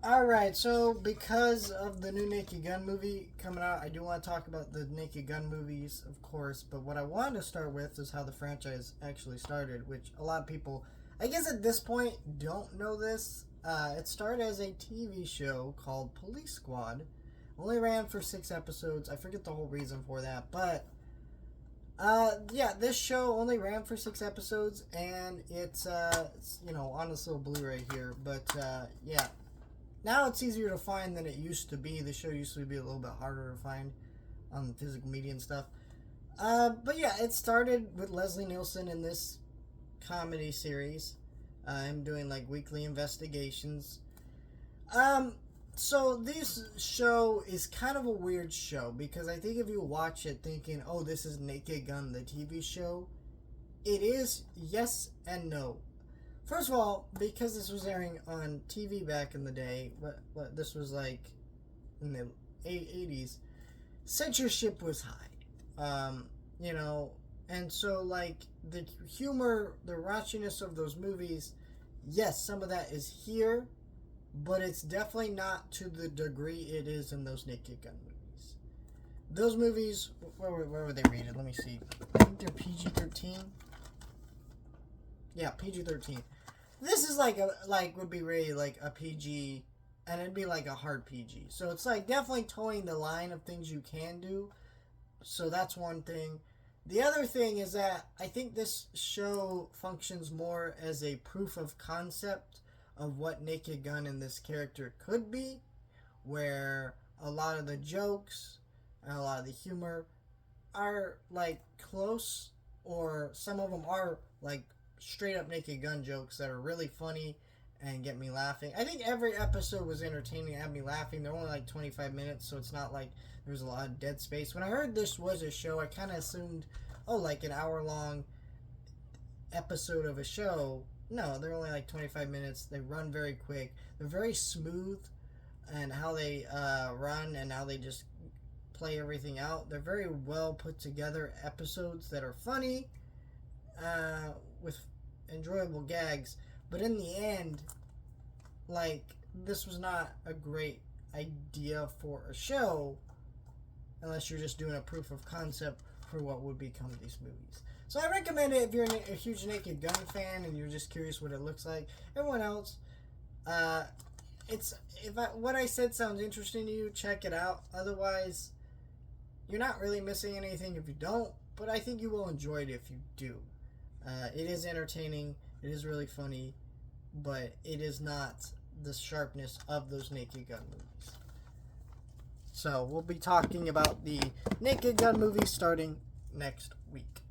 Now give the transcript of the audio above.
Alright, so because of the new Naked Gun movie coming out, I do want to talk about the Naked Gun movies, of course, but what I wanted to start with is how the franchise actually started, which a lot of people, I guess at this point, don't know this. It started as a TV show called Police Squad. Only ran for 6 episodes. I forget the whole reason for that, but yeah, this show only ran for 6 episodes, and it's on this little Blu-ray here, but yeah. Now it's easier to find than it used to be. The show used to be a little bit harder to find on physical media and stuff. But yeah, it started with Leslie Nielsen in this comedy series. Him doing like weekly investigations. So this show is kind of a weird show because I think if you watch it thinking, oh, this is Naked Gun, the TV show, it is yes and no. First of all, because this was airing on TV back in the day, what this was like in the 80s, censorship was high. And so like the humor, the raunchiness of those movies, yes, some of that is here, but it's definitely not to the degree it is in those Naked Gun movies. Those movies, where were they rated? Let me see. I think they're PG-13. Yeah, PG-13. This is would be rated like a PG, and it'd be like a hard PG. So it's like definitely towing the line of things you can do. So that's one thing. The other thing is that I think this show functions more as a proof of concept of what Naked Gun and this character could be, where a lot of the jokes and a lot of the humor are like close, or some of them are like straight up Naked Gun jokes that are really funny and get me laughing. I think every episode was entertaining and had me laughing. They're only like 25 minutes, so it's not like there's a lot of dead space. When I heard this was a show, I kind of assumed, oh, like an hour-long episode of a show. No, they're only like 25 minutes. They run very quick. They're very smooth, and how they run and how they just play everything out. They're very well put together episodes that are funny, with enjoyable gags, but in the end, like, this was not a great idea for a show unless you're just doing a proof of concept for what would become these movies. So I recommend it if you're a huge Naked Gun fan and you're just curious what it looks like. Everyone else, what I said sounds interesting to you, check it out. Otherwise, you're not really missing anything if you don't, but I think you will enjoy it if you do. It is entertaining, it is really funny, but it is not the sharpness of those Naked Gun movies. So we'll be talking about the Naked Gun movies starting next week.